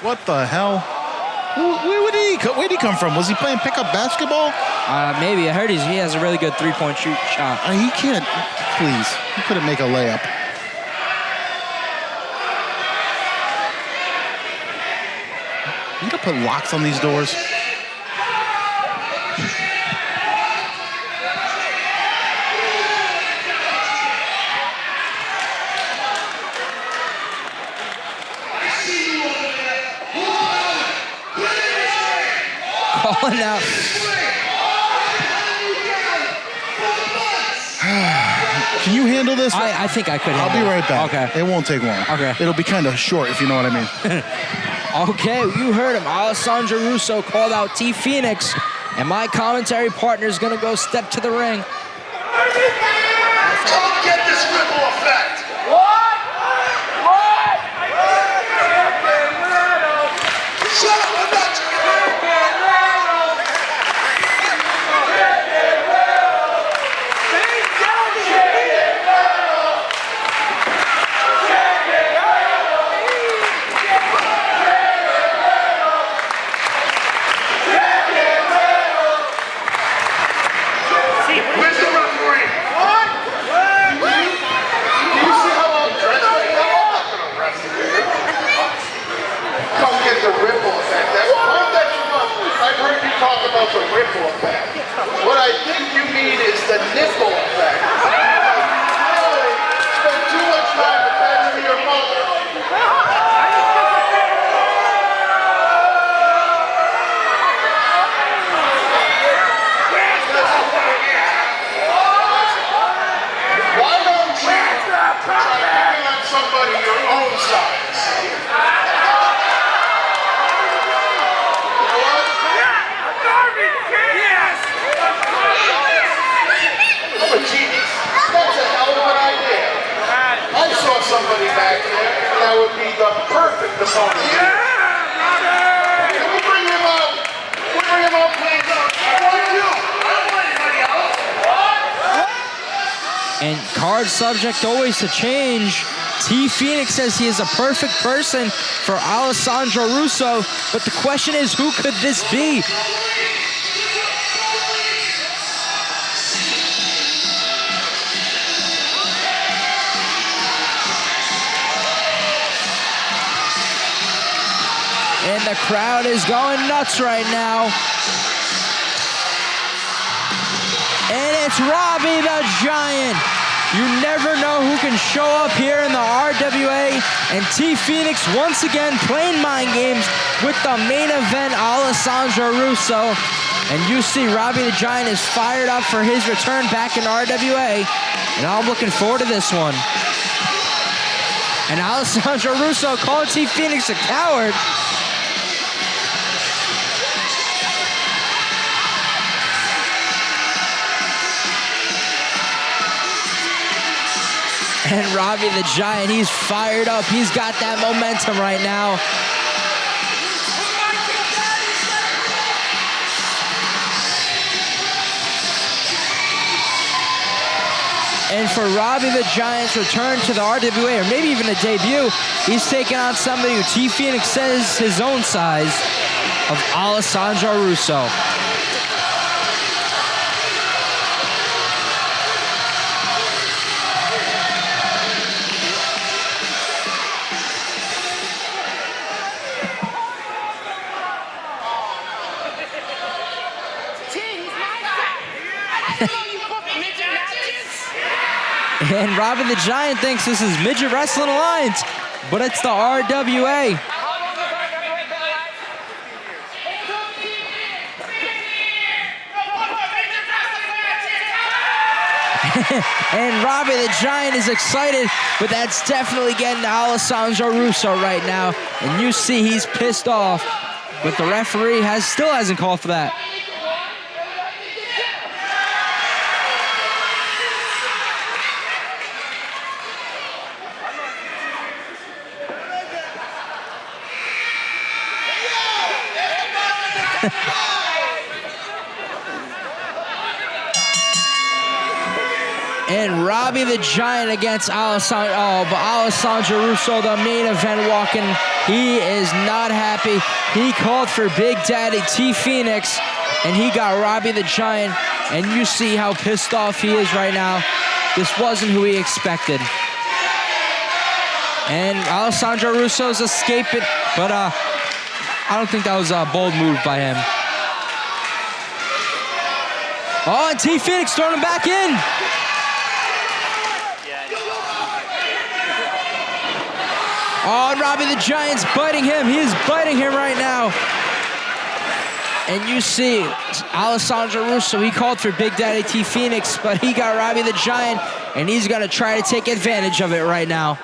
What the hell? Where did he come from? Was he playing pickup basketball? Maybe. I heard he has a really good three-point shot. He can't. Please. He couldn't make a layup. You gotta put locks on these doors. Calling out. Can you handle this? I think I could handle I'll be right back. Okay. It won't take long. Okay. It'll be kind of short, if you know what I mean. Okay, you heard him. Alessandro Russo called out T Phoenix, and my commentary partner is going to go step to the ring. Don't get this ripple effect. Shut up, I'm not Where's the referee? What? Do you see how I'm dressed right now? I'm not gonna wrestle you. Come get the ripple effect. That's all that you want. I've heard you talk about the ripple effect. What I think you mean is the nipple effect. Really spend too much time defending your mother. Why don't you try picking on somebody your own size? You know what? I'm a genius. That's a hell of an idea. I saw somebody back there, and that would be the perfect opponent. Can we bring him out? Can we bring him out, please? I want you. I don't want anybody else. And card subject always to change. T Phoenix says he is a perfect person for Alessandro Russo, but the question is, who could this be? And the crowd is going nuts right now. And it's Robbie the Giant. You never know who can show up here in the RWA. And T Phoenix once again playing mind games with the main event, Alessandro Russo. And you see Robbie the Giant is fired up for his return back in RWA. And I'm looking forward to this one. And Alessandro Russo called T Phoenix a coward. And Robbie the Giant, he's fired up. He's got that momentum right now. And for Robbie the Giant's return to the RWA, or maybe even a debut, he's taking on somebody who T Phoenix says his own size of Alessandro Russo. And Robbie the Giant thinks this is Midget Wrestling Alliance, but it's the RWA. And Robbie the Giant is excited, but that's definitely getting to Alessandro Russo right now. And you see he's pissed off, but the referee still hasn't called for that. And Robbie the Giant against Alessandro. Oh, but Alessandro Russo, the main event walking. He is not happy. He called for Big Daddy T Phoenix, and he got Robbie the Giant. And you see how pissed off he is right now. This wasn't who he expected. And Alessandro Russo's escaping, but I don't think that was a bold move by him. Oh, and T Phoenix throwing him back in. Oh, and Robbie the Giant's biting him. He is biting him right now. And you see Alessandro Russo, he called for Big Daddy T Phoenix, but he got Robbie the Giant, and he's going to try to take advantage of it right now.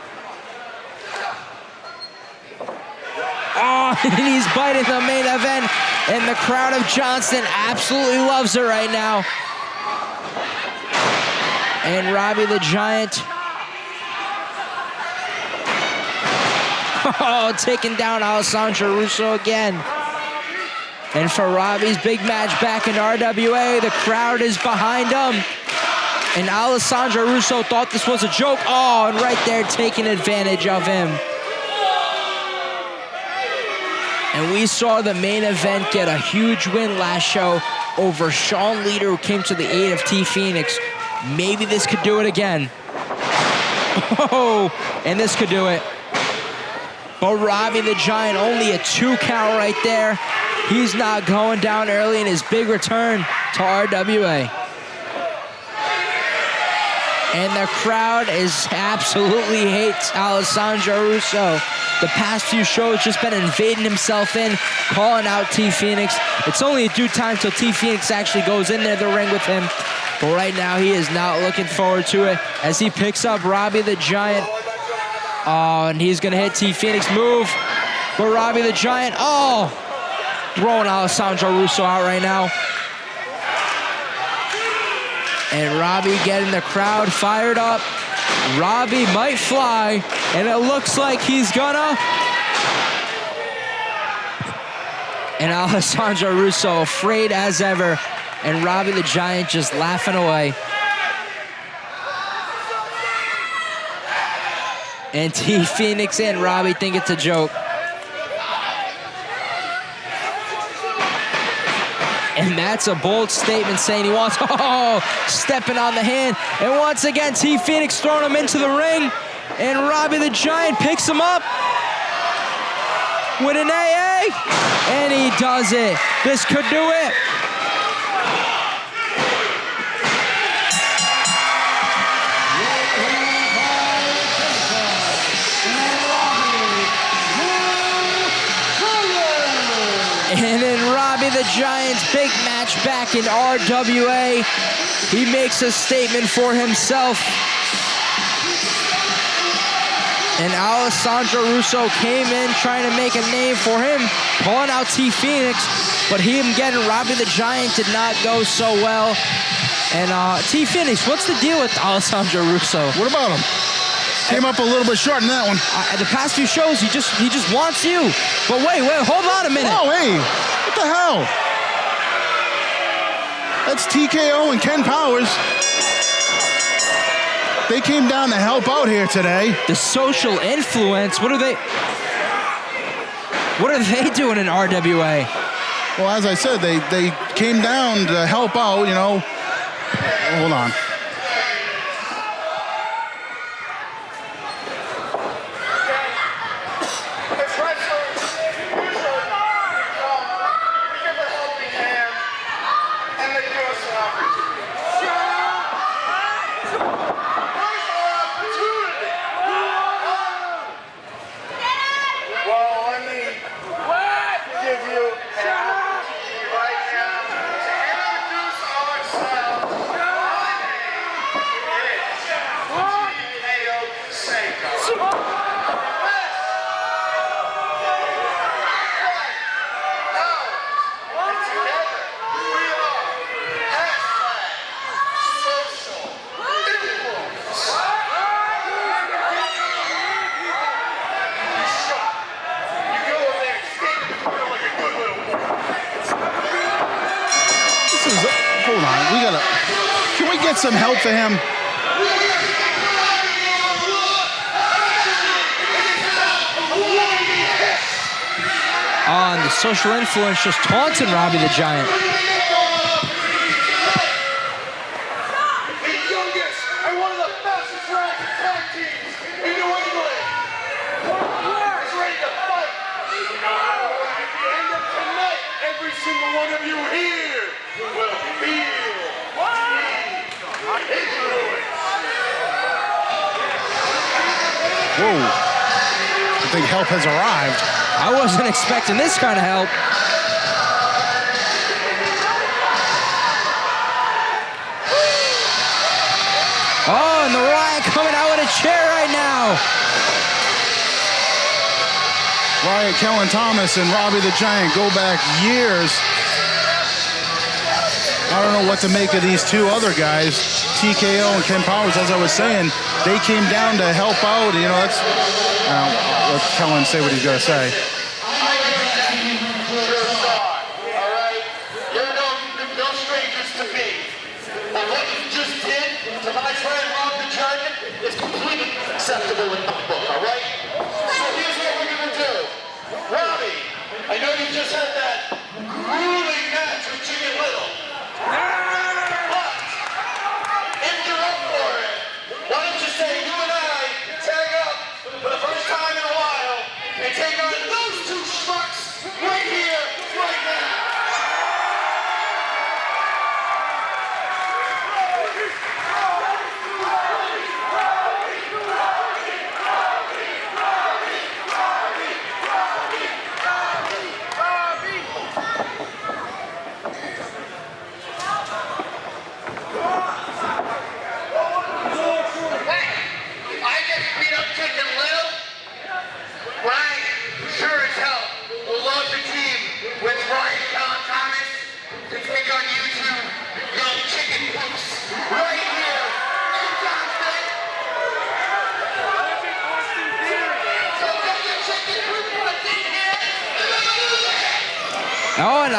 Oh, and he's biting the main event, and the crowd of Johnston absolutely loves it right now. And Robbie the Giant, oh, taking down Alessandro Russo again. And for Robbie's big match back in RWA, the crowd is behind him. And Alessandro Russo thought this was a joke. Oh, and right there taking advantage of him. And we saw the main event get a huge win last show over Sean Leader, who came to the aid of T Phoenix. Maybe this could do it again. Oh, and this could do it. But Robbie the Giant, only a 2 count right there. He's not going down early in his big return to RWA. And the crowd absolutely hates Alessandro Russo. The past few shows just been invading himself in, calling out T Phoenix. It's only a due time till T Phoenix actually goes in there the ring with him. But right now he is not looking forward to it as he picks up Robbie the Giant. Oh, and he's gonna hit T Phoenix move. But Robbie the Giant, oh, throwing Alessandro Russo out right now. And Robbie getting the crowd fired up. Robbie might fly, and it looks like he's gonna. And Alessandro Russo afraid as ever, and Robbie the Giant just laughing away. And T Phoenix and Robbie think it's a joke. And that's a bold statement saying he wants, stepping on the hand. And once again, T Phoenix throwing him into the ring. And Robbie the Giant picks him up with an AA. And he does it. This could do it. And then Robbie the Giant's big match back in RWA. He makes a statement for himself. And Alessandro Russo came in trying to make a name for him, calling out T Phoenix, but him getting Robbie the Giant did not go so well. And T Phoenix, what's the deal with Alessandro Russo? What about him? Came up a little bit short in that one. The past few shows, he just wants you. But wait, hold on a minute. Oh, hey, what the hell? That's TKO and Ken Powers. They came down to help out here today. The social influence, what are they doing in RWA? Well, as I said, they came down to help out, you know. Hold on. Hold on, can we get some help for him? Oh, and the social influence just taunting Robbie the Giant. The youngest and one of the fastest rising tag teams in New England. Is ready to fight. At the end of tonight, every single one of you here will feel the influence. Whoa. I think help has arrived. I wasn't expecting this kind of help. Oh, and the Riot coming out with a chair right now. Riot, Kellen Thomas, and Robbie the Giant go back years. I don't know what to make of these two other guys, TKO and Ken Powers. As I was saying, they came down to help out. You know, let's let Kellen say what he's got to say. No strangers to me. And what you just did to my friend Rob the Giant is completely acceptable in my book, all right? So here's what we're gonna do. Robbie, I know you just had that grueling match with Jimmy Little. But if you're up for it, why don't you say you and I tag up for the first time in a while and take on those two schmucks right here, right now. Oh, and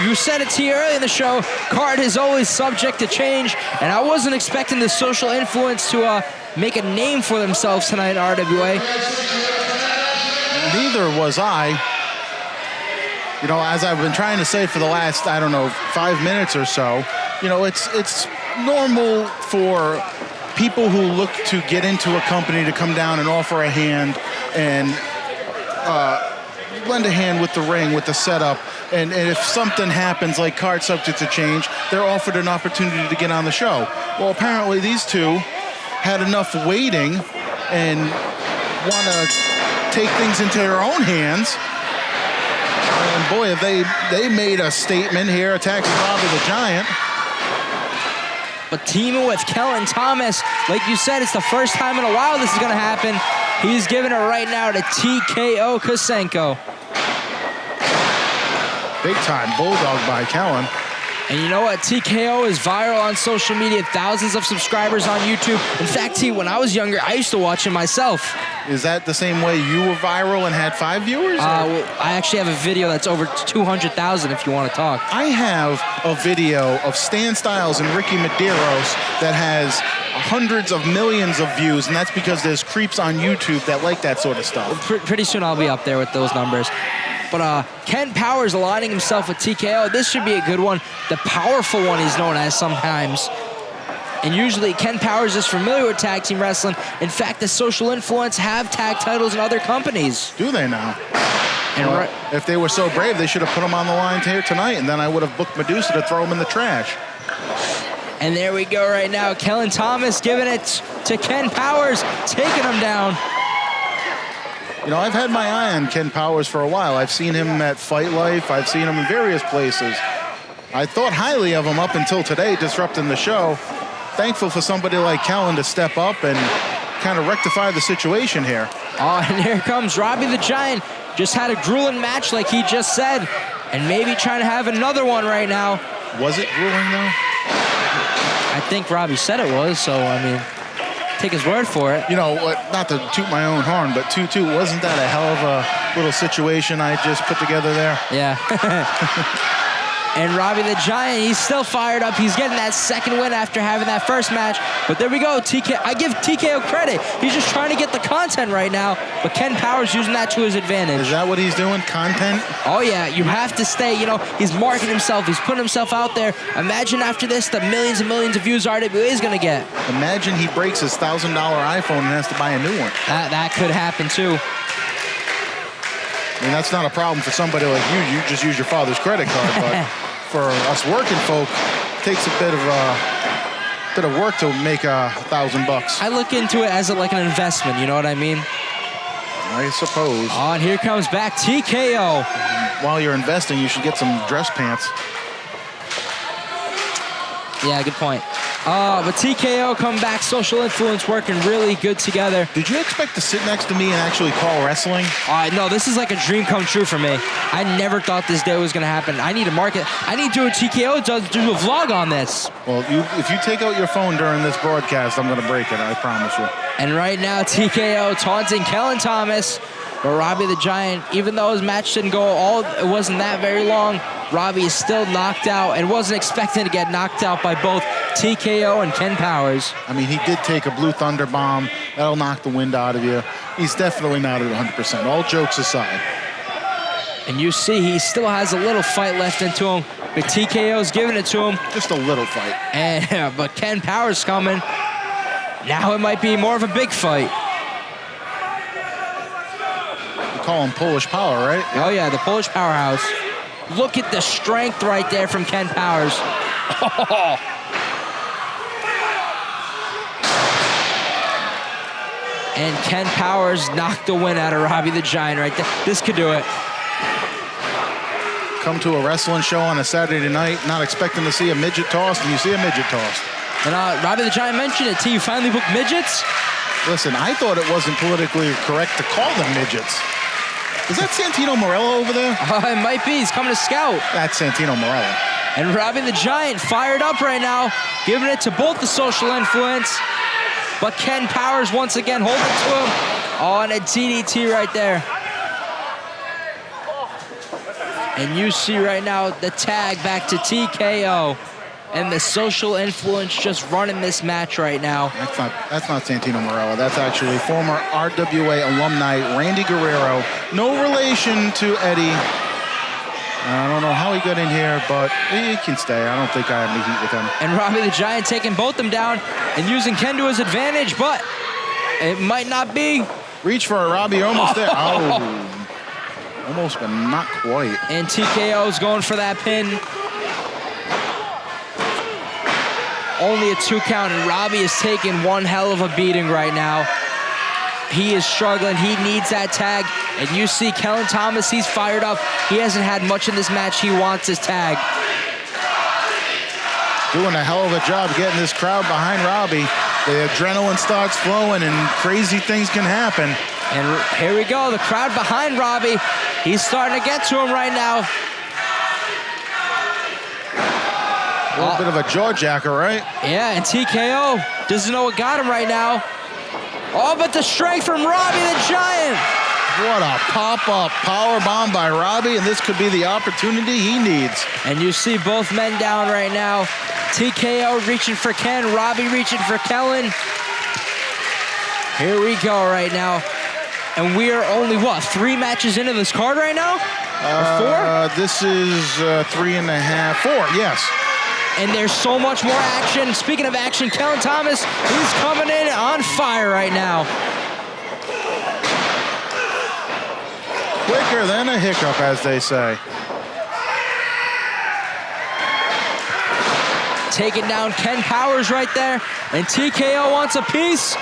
you said it to you earlier in the show, card is always subject to change, and I wasn't expecting the social influence to make a name for themselves tonight in RWA. Neither was I. You know, as I've been trying to say for the last, I don't know, 5 minutes or so, you know, it's normal for people who look to get into a company to come down and offer a hand and lend a hand with the ring, with the setup. And if something happens like card subject to change, they're offered an opportunity to get on the show. Well, apparently these two had enough waiting and want to take things into their own hands. And boy, have they made a statement here, attacking Robbie the Giant. But teaming with Kellen Thomas, like you said, it's the first time in a while this is going to happen. He's giving it right now to TKO Kosenko. Big time bulldog by Kellen. And you know what? TKO is viral on social media, thousands of subscribers on YouTube. In fact, T, when I was younger, I used to watch him myself. Is that the same way you were viral and had 5 viewers? Well, I actually have a video that's over 200,000 if you want to talk. I have a video of Stan Styles and Ricky Medeiros that has hundreds of millions of views, and that's because there's creeps on YouTube that like that sort of stuff. Pretty soon I'll be up there with those numbers. But Ken Powers aligning himself with TKO. This should be a good one. The powerful one he's known as sometimes. And usually Ken Powers is familiar with tag team wrestling. In fact, the social influence have tag titles in other companies. Do they now? And well, if they were so brave, they should have put him on the line here tonight, and then I would have booked Medusa to throw him in the trash. And there we go right now. Kellen Thomas giving it to Ken Powers, taking him down. You know, I've had my eye on Ken Powers for a while. I've seen him at Fight Life. I've seen him in various places. I thought highly of him up until today, disrupting the show. Thankful for somebody like Kellen to step up and kind of rectify the situation here. Oh, and here comes Robbie the Giant. Just had a grueling match like he just said, and maybe trying to have another one right now. Was it grueling, though? I think Robbie said it was, so, I mean, take his word for it. You know, not to toot my own horn, but toot, wasn't that a hell of a little situation I just put together there? Yeah. And Robbie the Giant, he's still fired up. He's getting that second win after having that first match. But there we go. I give TKO credit. He's just trying to get the content right now. But Ken Powers using that to his advantage. Is that what he's doing? Content? Oh, yeah. You have to stay. You know, he's marketing himself. He's putting himself out there. Imagine after this the millions and millions of views RWA is going to get. Imagine he breaks his $1,000 iPhone and has to buy a new one. That could happen, too. I mean, that's not a problem for somebody like you. You just use your father's credit card. But for us working folk, it takes a bit of work to make $1,000. I look into it as like an investment. You know what I mean? I suppose. Oh, and here comes back TKO. While you're investing, you should get some dress pants. Yeah, good point. But TKO come back, social influence working really good together. Did you expect to sit next to me and actually call wrestling? No, this is like a dream come true for me. I never thought this day was going to happen. I need to market. I need to do a TKO to do a vlog on this. Well, if you take out your phone during this broadcast, I'm going to break it, I promise you. And right now, TKO taunting Kellen Thomas. But Robbie the Giant, even though his match didn't go it wasn't that very long, Robbie is still knocked out and wasn't expecting to get knocked out by both TKO and Ken Powers. I mean, he did take a blue thunder bomb. That'll knock the wind out of you. He's definitely not at 100%, all jokes aside. And you see he still has a little fight left into him, but TKO's giving it to him. Just a little fight. But Ken Powers coming. Now it might be more of a big fight. You call him Polish Power, right? Oh, yeah, the Polish powerhouse. Look at the strength right there from Ken Powers. And Ken Powers knocked the win out of Robbie the Giant right there. This could do it. Come to a wrestling show on a Saturday night, not expecting to see a midget tossed, and you see a midget tossed. And Robbie the Giant mentioned it, too. You finally booked midgets? Listen, I thought it wasn't politically correct to call them midgets. Is that Santino Morello over there? It might be. He's coming to scout. That's Santino Morello. And Robbie the Giant fired up right now, giving it to both the social influence. But Ken Powers once again holding it to him. Oh, and a DDT right there. And you see right now the tag back to TKO. And the social influence just running this match right now. That's not Santino Morello. That's actually former RWA alumni Randy Guerrero. No relation to Eddie. I don't know how he got in here, but he can stay. I don't think I have any heat with him. And Robbie the Giant taking both them down and using Ken to his advantage, but it might not be. Reach for it, Robbie. You're almost there. Oh. Almost, but not quite. And TKO's going for that pin. Only a 2 count, and Robbie is taking one hell of a beating right now. He is struggling. He needs that tag. And you see Kellen Thomas, he's fired up. He hasn't had much in this match. He wants his tag. Doing a hell of a job getting this crowd behind Robbie. The adrenaline starts flowing, and crazy things can happen. And here we go, the crowd behind Robbie. He's starting to get to him right now. A little bit of a jaw jacker, right? Yeah, and TKO doesn't know what got him right now. Oh, but the strength from Robbie the Giant. What a pop-up power bomb by Robbie, and this could be the opportunity he needs. And you see both men down right now. TKO reaching for Ken, Robbie reaching for Kellen. Here we go right now. And we are only, 3 matches into this card right now? Or 4? This is 3.5, 4, yes. And there's so much more action. Speaking of action, Kellen Thomas, he's coming in on fire right now. Quicker than a hiccup, as they say. Taking down Ken Powers right there. And TKO wants a piece.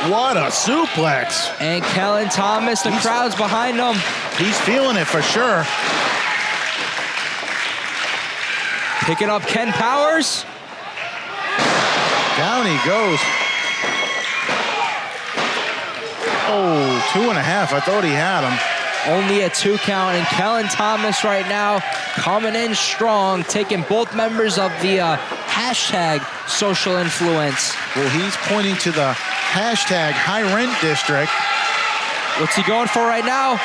What a suplex. And Kellen Thomas, the crowd's behind him. He's feeling it for sure. Picking up Ken Powers. Down he goes. Oh, 2.5. I thought he had him. Only a 2 count. And Kellen Thomas right now coming in strong, taking both members of the hashtag social influence. Well, he's pointing to the hashtag high rent district. What's he going for right now?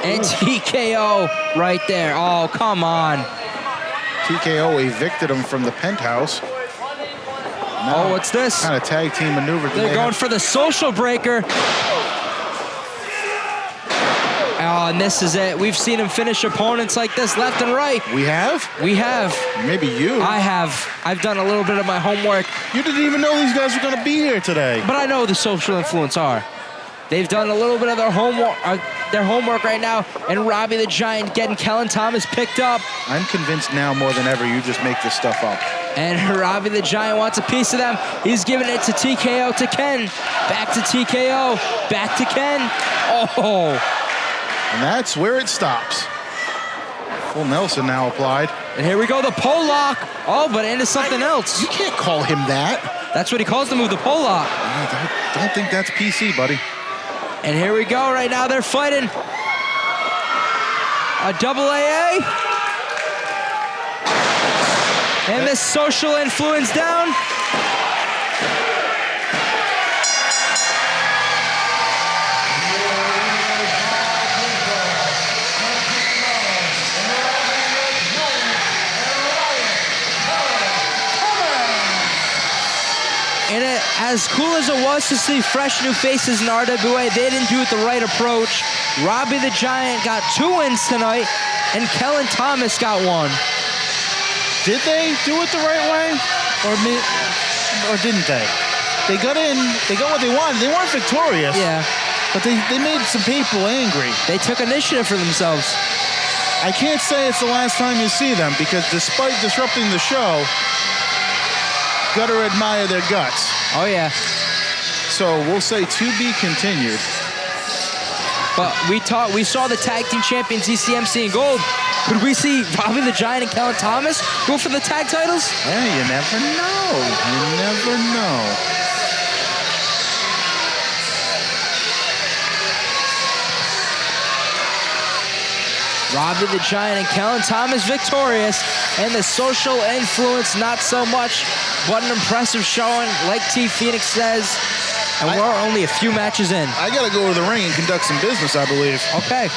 And TKO right there. Oh, come on. TKO evicted him from the penthouse. Oh, what's this? Kind of tag team maneuver. They're going for the social breaker. Oh, and this is it. We've seen him finish opponents like this left and right. We have? We have. Maybe you. I have. I've done a little bit of my homework. You didn't even know these guys were going to be here today. But I know who the social influence are. They've done a little bit of their homework right now, and Robbie the Giant getting Kellen Thomas picked up. I'm convinced now more than ever you just make this stuff up. And Robbie the Giant wants a piece of them. He's giving it to TKO to Ken. Back to TKO. Back to Ken. Oh. And that's where it stops. Full Nelson now applied. And here we go, the pole lock. Oh, but into something else. You can't call him that. That's what he calls the move, the pole lock. I don't think that's PC, buddy. And here we go. Right now they're fighting a double AA. And the social influence down. And as cool as it was to see fresh new faces in RWA, they didn't do it the right approach. Robbie the Giant got 2 wins tonight, and Kellen Thomas got 1. Did they do it the right way? Or didn't they? They got in, they got what they wanted. They weren't victorious. Yeah. But they made some people angry. They took initiative for themselves. I can't say it's the last time you see them, because despite disrupting the show, gotta admire their guts. Oh, yeah. So we'll say to be continued. But we saw the tag team champions ECMC in gold. Could we see Robbie the Giant and Kellen Thomas go for the tag titles? Yeah, you never know. You never know. Robbie the Giant and Kellen Thomas victorious, and the social influence not so much, but an impressive showing, like T Phoenix says. And we're only a few matches in. I gotta go to the ring and conduct some business, I believe. Okay.